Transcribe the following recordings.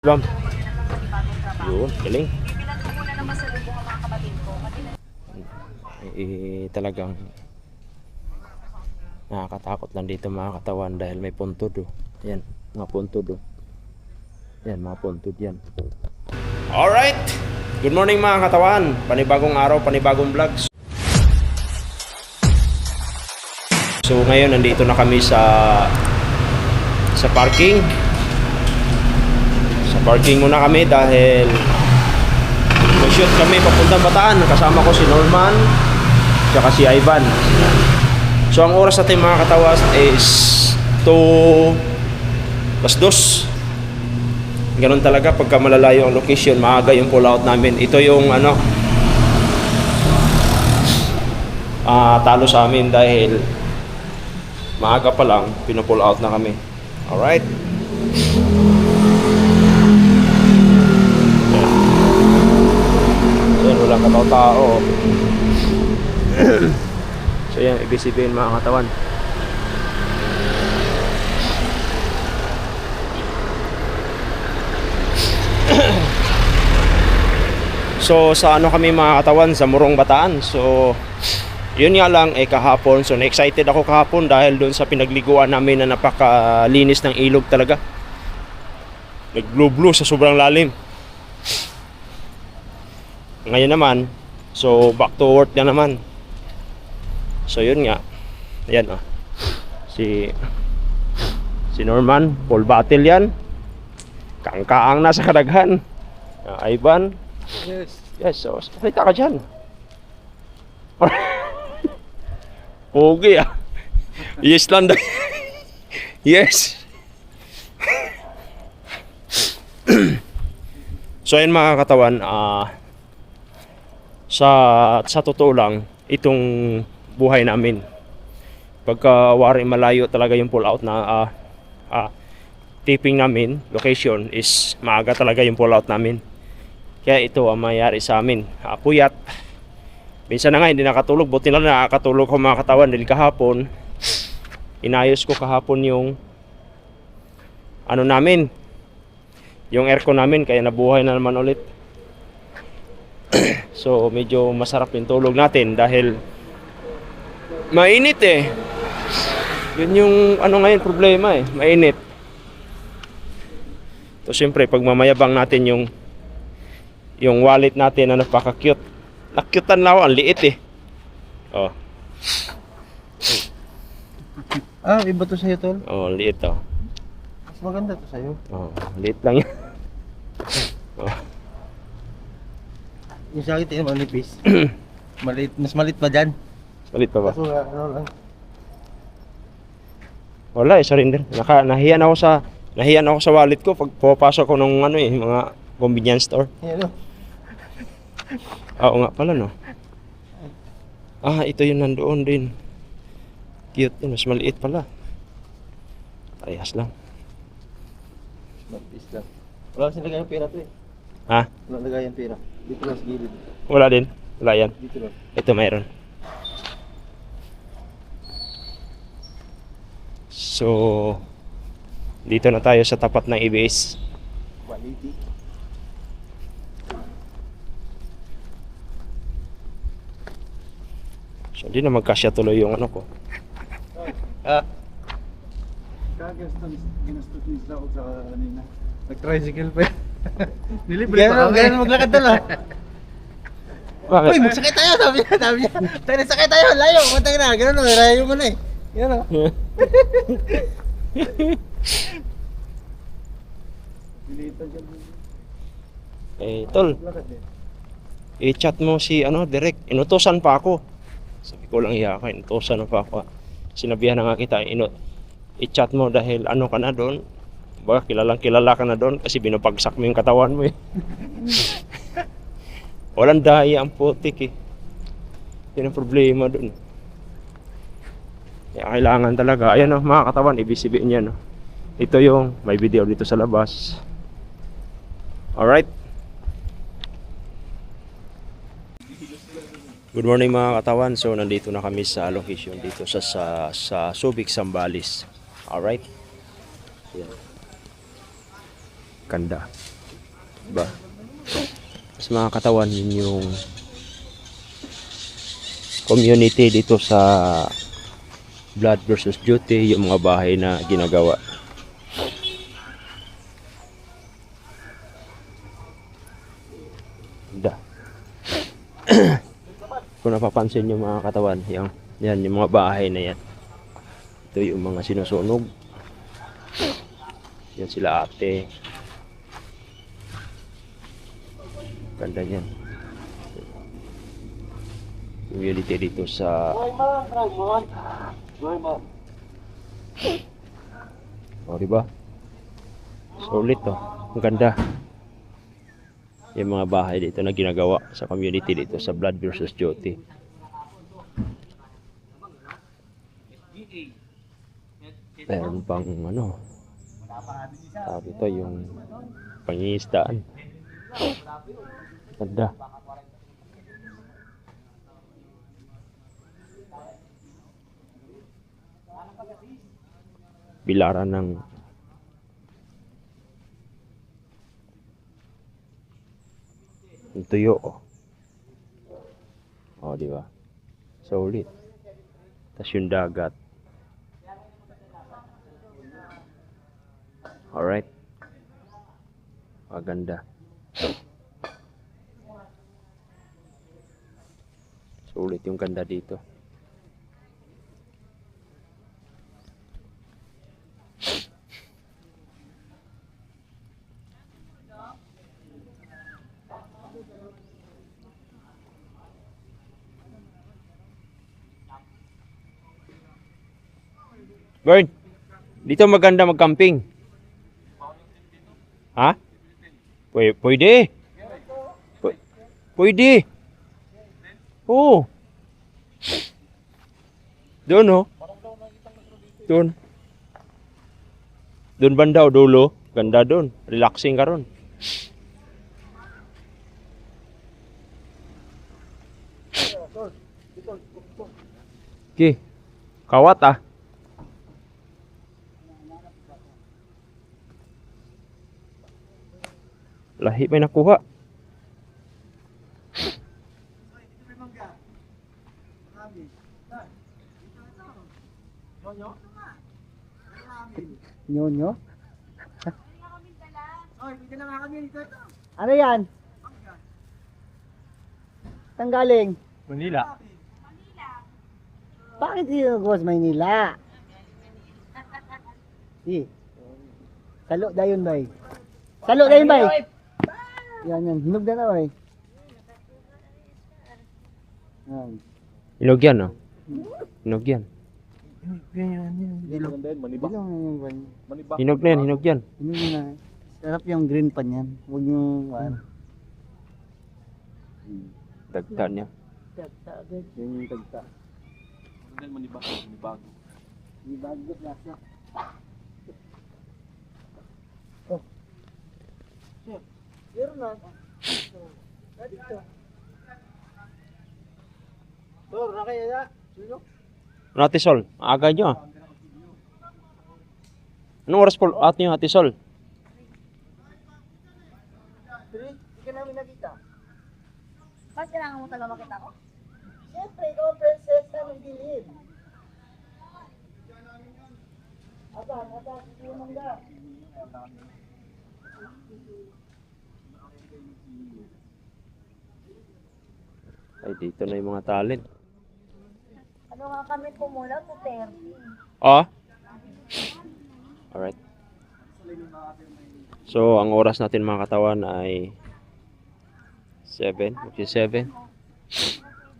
Bam. Yun, galing. Talagang nakakatakot lang dito mga katawan dahil may puntod. Yan, mga puntod. Yan, mga puntod yan. Alright! Good morning mga katawan. Panibagong araw, panibagong vlogs. So ngayon nandito na kami sa parking. Sa parking muna kami dahil may shoot kami papuntang Bataan. Kasama ko si Norman tsaka si Ivan. So ang oras natin mga katawas is 2:02. Ganun talaga pagka malalayo ang location, maaga yung pull out namin. Ito yung talo sa amin dahil maaga pa lang pinupull out na kami. Alright. Yan, walang katao-tao. So yan, ibig sabihin mga katawan. So sa kami mga katawan, sa Morong Bataan. So yun nga lang kahapon. So na-excited ako kahapon dahil doon sa pinagliguan namin na napakalinis ng ilog talaga. Nag-blue sa sobrang lalim. Ngayon naman, so back to work na naman. So yun nga. Ayan Si Norman, full battle yan. Kaang-kaang nasa kadaghan. Ivan. Yes, so salita ka dyan. Okay Yes lang. Yes. So ayun mga katawan, sa totoo lang, itong buhay namin pagka wari malayo talaga yung pull out na tipping namin, location is maaga talaga yung pull out namin. Kaya ito ang mayari sa amin. Puyat. Minsan na nga hindi nakatulog, buti na nakakatulog ko mga katawan dahil kahapon inayos ko kahapon yung namin, yung aircon namin, kaya nabuhay na naman ulit. So medyo masarap yung tulog natin dahil mainit Yun yung ngayon problema mainit. So siyempre pagmamayabang natin yung wallet natin na napaka-cute. Nakyutan lang ako, ang liit Iba to sa'yo, tol? Liit Mas maganda to sa'yo. Liit lang yan. Yung sa akin, manipis. Mas maliit pa dyan. Malit pa ba? Kaso lang. Wala surrender. Nahiyan ako sa wallet ko pag pupasok ko ng mga convenience store. Yan Oo nga pala ito yung nandoon din. Cute yun, mas maliit pala. Parehas lang. Manipis lang. Wala kasing lagay yung pera to Wala lagay yung pera. Dito lang sa gilid. Wala din? Wala yan? Dito lang. Ito mayroon. So dito na tayo sa tapat ng EBS. Quality. So hindi na magkasya tuloy yung ko. Ginastos ni Isla sa kanina. Nag-tricycle pa yan. Nilibre pa kami. Ganun maglakad tala. Bakit? Uy, magsakay tayo, sabi niya. Tayo sakay tayo, layo. Matang na, ganun layo mo na Yan Tol. I-chat mo si direct. Inutosan pa ako. Sabi ko lang inutosan pa ako. Sinabihan na nga kita, i-chat mo dahil ka na doon. Baka kilala ka na doon kasi binapagsak mo yung katawan mo Walang daya ang putik Yan ang problema doon. Kaya kailangan talaga. Ayan mga katawan, ibig sabihin yan Ito yung may video dito sa labas. Alright. Good morning mga katawan. So nandito na kami sa location dito sa Subic, Zambales. Alright. Yan. Ganda. Diba? Mas mga katawan, yun yung community dito sa Blood versus Duty, yung mga bahay na ginagawa. Da. Kung napapansin yung mga katawan, yan yung mga bahay na yan. Ito yung mga sinusunog. Yan sila ate. Ganda yan. Community dito sa diba? Solid to. Ang ganda. Yung mga bahay dito na ginagawa sa community dito sa Blood versus Duty. Meron pang dito yung pangingisdaan. Ganda. Bilaran ng tuyo. Di ba? Solid. Tas yung dagat. Alright. Maganda. Sulit yung ganda dito. Bird, dito maganda mag-camping. Ha? Pwede. Pwede. Oo. Doon, oh. Doon. Doon banda o dulo. Ganda doon. Relaxing ka ron. Okay. Kawat ah. Lahi may nakuha. Nyonyo? Ano yan? Tanggaling? Manila. Bakit yung sa Maynila? Salo dayon bay. Salo dayon bay. Yan, hinog na bay. Hinog yan, oh. Hinog yan. Dilong yung bay. Hinog na yan, hinog yan. Hinog na. Sarap yung green pan yan. Huwag yung Dagta niya. Tagta agad. Yan yung tagta. Manibago. Manibago lasa. Oh. Meron na. Dito. Tor, na kaya ya? Sino? Atisol, aga nyo ah. Anong oras po at nyo Atisol? Hindi ka namin nakita. Bakit kailangan mo talaga makita ko? Siyempre, ikaw ang prinsesa ng dilim. Aba, yung mangga. Ay, dito na yung mga talent. Ano nga kami pumula? 2:30. Ah? Alright. So, ang oras natin mga katawan ay 7, which is 7.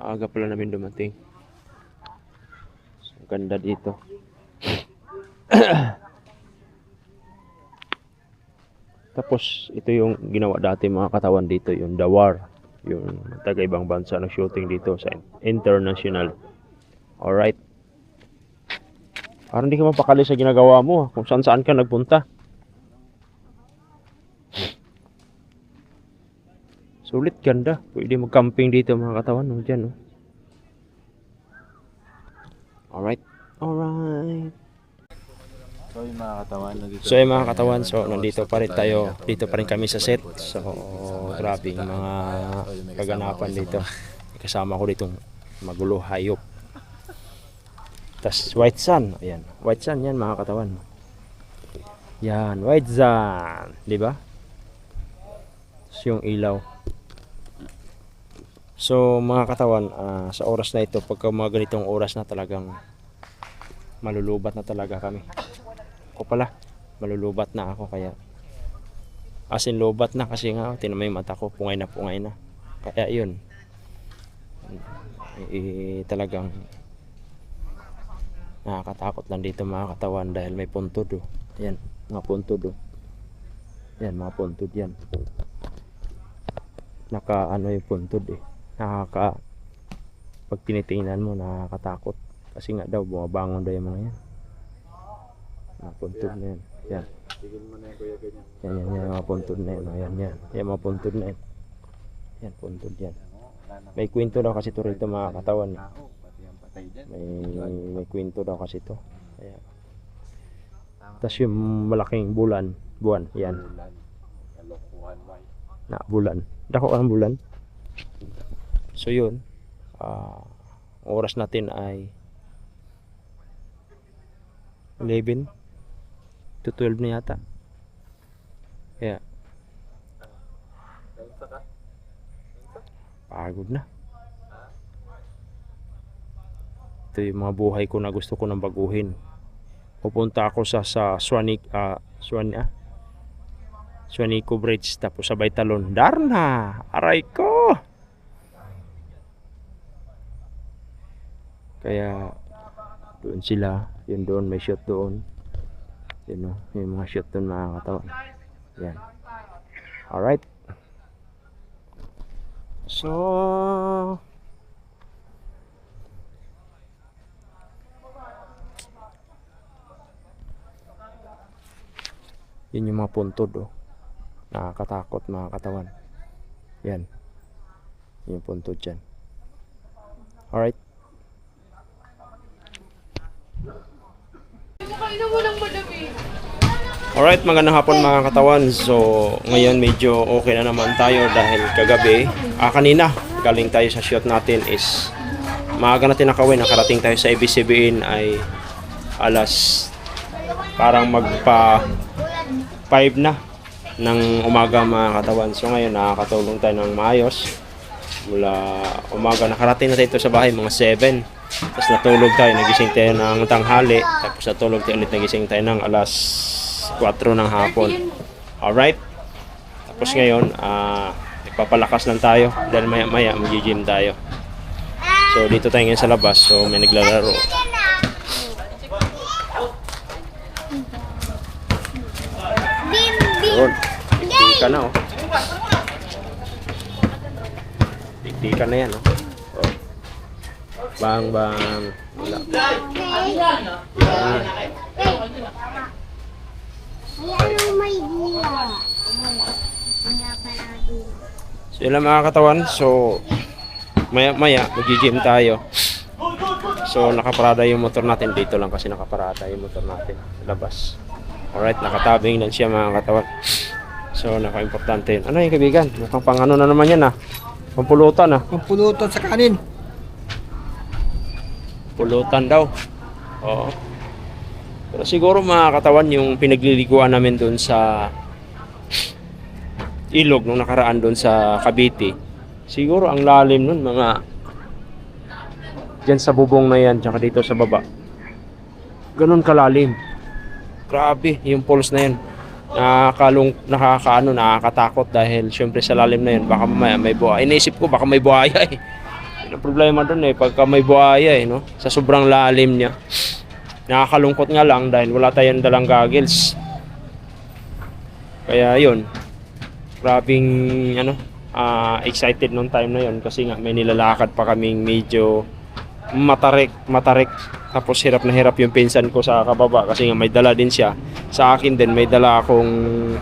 Aga pala namin dumating. So, ganda dito. Tapos, ito yung ginawa dati mga katawan dito, yung Dawar. Yung taga-ibang bansa na shooting dito sa international. Alright. Parang hindi ka mapakali sa ginagawa mo, kung saan ka nagpunta. Sulit, ganda. Pwede mag-camping dito mga katawan. No? Diyan, no? Alright. Alright. So yung mga katawan, nandito. So yung mga katawan, so nandito pa rin tayo, dito pa rin kami sa set. So grabe yung mga kaganapan dito. Kasama ko ditong magulo hayop. Tas white sun, ayan. White sun yan mga katawan. Yan, white sun, di ba? Tas yung ilaw. So mga katawan, sa oras na ito, pagka mga ganitong oras na talagang malulubat na talaga kami. Ako pala, malulubat na ako kaya as in lobat na kasi nga tinamay mata ko, pungay na kaya yun talagang nakakatakot lang dito mga katawan dahil may puntod oh. Yan, mga puntod oh. Yan, mga puntod yan. Naka ano yung puntod eh. Pag tinitingnan mo nakakatakot kasi nga daw bumabangon daw yung mga yan. Mga puntod na yan. Yan. Yan, mga puntod na yan. Yan, mga puntod na yan. Yan, puntod yan. May kwento daw kasi ito rito mga katawan. May kwento daw kasi ito. Ayan. Tapos yung malaking buwan, yan. Na bulan. Dako ang bulan. So yun, oras natin ay 11 to 12 na yata. Kaya pagod na. Ito yung mga buhay ko na gusto ko nang baguhin. Pupunta ako sa Suanico Bridge tapos sabay talon. Darna! Aray ko! Kaya doon sila. Yun doon, may shot doon. Yun o, may mga shot doon mga katawan. Yan. Alright. So yun yung mga puntod oh. Nakakatakot mga katawan. Yan. Yung puntod dyan. Alright. Alright, magandang hapon mga katawan. So, ngayon medyo okay na naman tayo dahil kagabi, kanina, galing tayo sa shoot natin is maaga natin nakawin. Nakarating tayo sa ABS-CBN ay alas parang magpa 5 na ng umaga mga katawan. So ngayon nakakatulong tayo ng maayos. Mula umaga nakarating na tayo ito sa bahay mga 7. Tapos natulog tayo, nagising tayo ng tanghali. Tapos natulog tayo ulit, nagising tayo ng alas 4 ng hapon. Alright. Tapos ngayon, nagpapalakas lang tayo dahil maya maya mag-gym tayo. So dito tayo ngayon sa labas. So may naglalaro. Yun. Tiktika na oh. Tiktika na yan oh. Bang bang. Wala. So yun lang mga katawan. So maya maya mag-gym tayo. So nakaparada yung motor natin dito lang kasi nakaparada yung motor natin sa labas. Alright, nakatabing lang siya mga katawan. So naka-importante. Ano yung kaibigan? Mukhang pang ano na naman yan ah. Pampulutan ah. Pampulutan sa kanin. Pulutan daw. Oo. Pero siguro mga katawan yung pinagliliguan namin doon sa ilog nung nakaraan doon sa Cavite. Siguro ang lalim nun mga dyan sa bubong na yan tsaka dito sa baba. Ganun kalalim. Grabe yung pulse na yan. Nakakatakot dahil syempre sa lalim na yun baka mamaya may buhaya. Iniisip ko baka may buhaya eh. Yung problema doon eh pagka may buhaya eh no, sa sobrang lalim niya. Nakakalungkot nga lang dahil wala tayong dalang goggles. Kaya yun. Grabing excited nung time na yun kasi nga may nilalakad pa kaming medyo matarik. Tapos hirap na hirap yung pinsan ko sa kababa kasi nga may dala din siya. Sa akin din may dala akong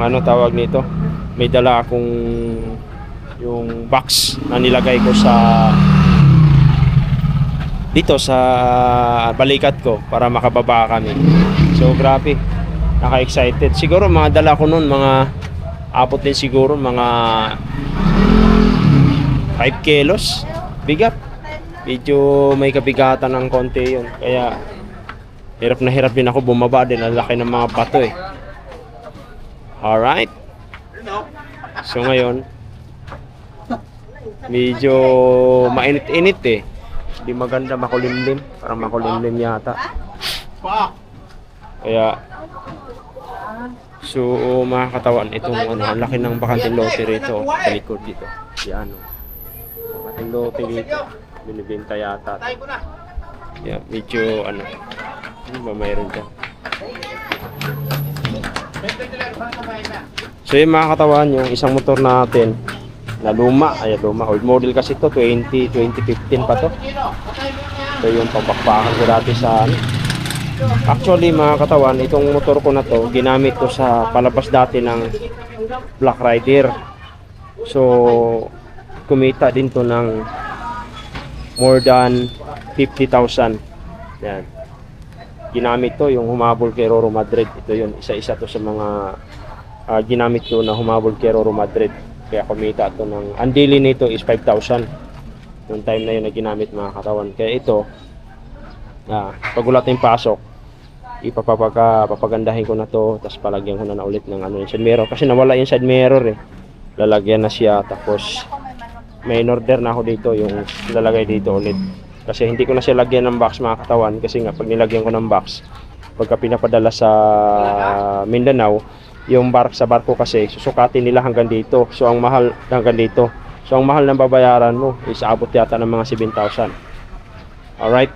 ano tawag nito? May dala akong yung box na nilagay ko sa dito sa balikat ko para makababa kami. So grabe, naka-excited. Siguro mga dala ko noon, mga abot din siguro mga 5 kilos bigat. Medyo may kabigatan ng konti yun. Kaya hirap na hirap din ako bumaba din. Ang laki ng mga bato eh. Alright. So ngayon, medyo mainit-init eh. Hindi maganda makulimlim. Parang makulimlim yata. Kaya so makakatawan itong ano, ang laki ng bakanting lote rito sa likod dito. Yan o. Bakanting lote dito. Binibenta yata. Yeah, medyo ano. Ano ba mayroon dyan? So yung mga katawan, yung isang motor natin na luma, ay luma, old model kasi to 2015 pa to. So yung pambakbakan ko dati sa ano. Actually mga katawan, itong motor ko na to ginamit ko sa palabas dati ng Black Rider. So kumita din to ng more than 50,000. Yan. Ginamit to yung humabol kay Roro Madrid. Ito yun, isa-isa to sa mga ginamit ko na humabol kay Roro Madrid. Kaya kumita to ng, ang daily nito is 5,000 yung time na yun na ginamit mga katawan. Kaya ito pag wala tayong pasok, papagandahin ko na to, tapos palagyan ko na ulit ng ano, yung side mirror kasi nawala yung side mirror eh. Lalagyan na siya, tapos may order na ako dito yung lalagay dito ulit. Kasi hindi ko na siya lagyan ng box mga katawan, kasi nga pag nilagyan ko ng box, pagka pinapadala sa Mindanao, yung sa barko kasi susukatin nila hanggang dito. So ang mahal hanggang dito. So ang mahal ng babayaran mo is abot yata ng mga 7,000. Alright.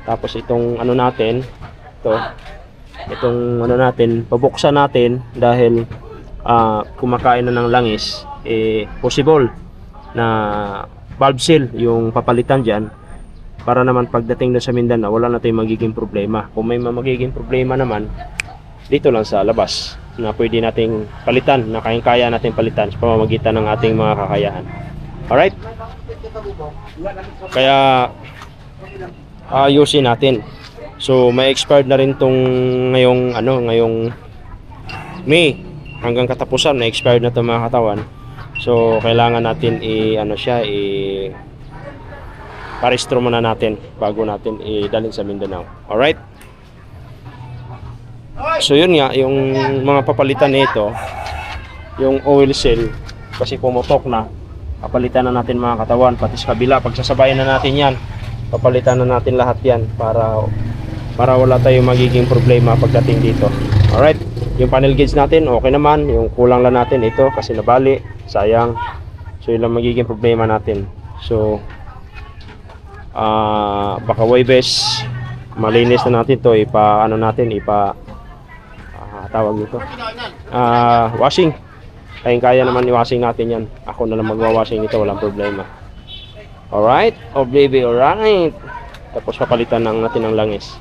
Tapos itong ano natin, itong ano natin, pabuksan natin dahil kumakain na ng langis, possible na valve seal yung papalitan dyan para naman pagdating na sa Mindanao wala na tayong magiging problema. Kung may magiging problema naman dito lang sa labas na pwede nating palitan, na kayang-kaya nating palitan sa pamamagitan ng ating mga kakayahan. Alright? Kaya ayusin natin. So may expired na rin tong ngayong May hanggang katapusan na expired na itong mga katawan. So kailangan natin parehistro muna natin bago natin idalhin sa Mindanao. Alright? So yun nga, yung mga papalitan nito, yung oil seal kasi pumutok na, papalitan na natin mga katawan, pati sa kabila, pagsasabayan na natin yan, papalitan na natin lahat yan para wala tayong magiging problema pagdating dito. Alright, yung panel gauge natin okay naman, yung kulang lang natin ito kasi nabali, sayang. So yun lang magiging problema natin. So baka way best malinis na natin to, tawag nito washing. Kaya naman i-washing natin yan. Ako na lang magwa-washing nito, walang problema. Alright, oh baby, alright. Tapos papalitan natin ng langis.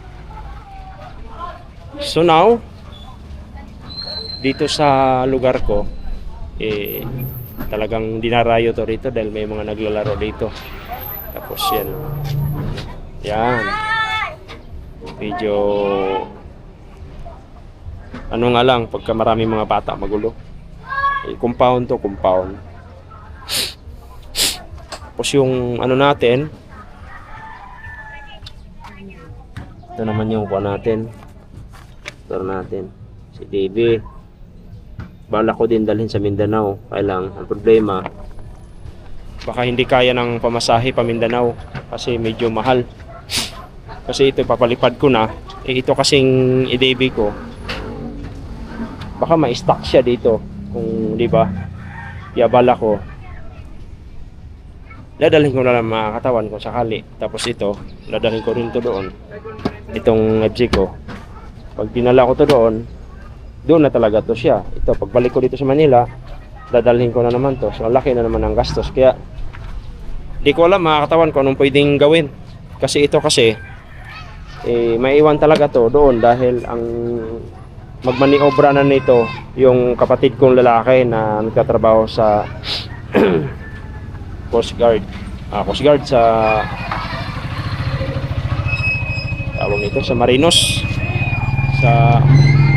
So now dito sa lugar ko talagang dinarayo to rito dahil may mga naglalaro dito. Tapos yan medyo ano nga lang, pagka marami mga bata magulo. Compound to compound. Tapos yung ano natin, ito naman yung kuha natin, motor natin, si DB. Bala ko din dalhin sa Mindanao. Kaya lang, ang problema, baka hindi kaya ng pamasahe pa Mindanao kasi medyo mahal. Kasi ito papalipad ko na, ito kasing DB ko, baka ma-stock siya dito kung di ba. Kaya bala ko dadalhin ko na lang mga katawan kung sakali. Tapos ito dadalhin ko rin to doon, itong FG ko. Pag dinala ko to doon na talaga to siya. Ito pagbalik ko dito sa Manila, dadalhin ko na naman to. So laki na naman ang gastos. Kaya di ko alam mga katawan kung anong pwedeng gawin. Kasi ito kasi maiwan talaga to doon dahil ang magmaniobra na nito yung kapatid kong lalaki na nagtatrabaho sa Coast Guard sa tawag nito, sa Marinos. Sa,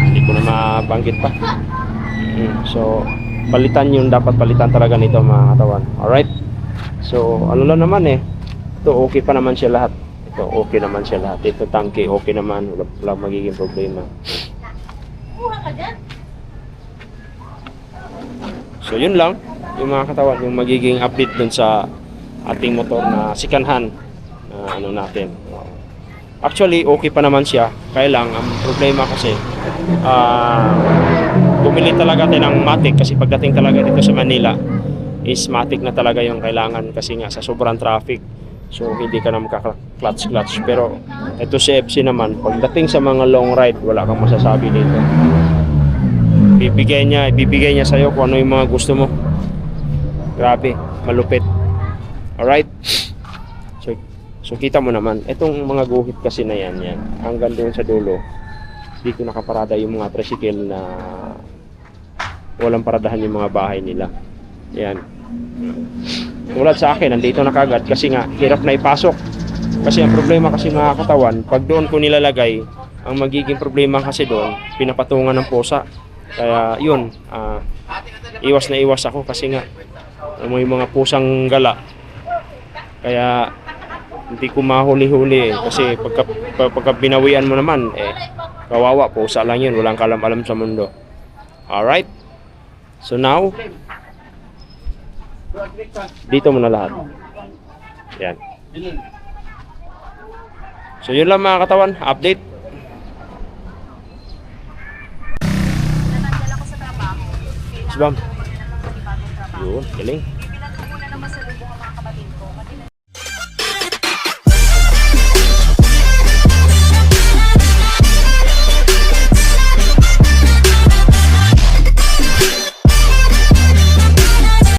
hindi ko na mabanggit pa. So, palitan yun, dapat palitan talaga nito mga katawan. Alright? So, ano lang naman ito okay pa naman siya lahat. Ito okay naman siya lahat. Ito tangke, okay naman. Wala magiging problema. So yun lang yung mga katawan, yung magiging update dun sa ating motor na second hand na ano natin. Actually okay pa naman siya, kaya lang ang problema kasi bumili talaga tayo ng matic kasi pagdating talaga dito sa Manila is matic na talaga yung kailangan kasi nga sa sobrang traffic. So hindi ka na makaka-clutch. Pero ito si FC naman, pagdating sa mga long ride wala kang masasabi dito. Ibibigay niya sa'yo kung ano yung mga gusto mo. Grabe, malupit. Alright? So kita mo naman, itong mga guhit kasi na yan, hanggang doon sa dulo, dito nakaparada yung mga tricycle na walang paradahan yung mga bahay nila. Yan. Tulad sa akin, nandito na kagad kasi nga, hirap na ipasok. Kasi ang problema kasi mga katawan, pag doon ko nilalagay, ang magiging problema kasi doon, pinapatungan ng pusa. Kaya yun, iwas na iwas ako kasi nga may mga pusang gala. Kaya hindi ko mahuli-huli kasi pagka binawian mo naman kawawa, pusa lang yun, walang kalam-alam sa mundo. Alright? So now, dito mo na lahat. Yan. So yun lang mga katawan, update. Bam. Yun, galing.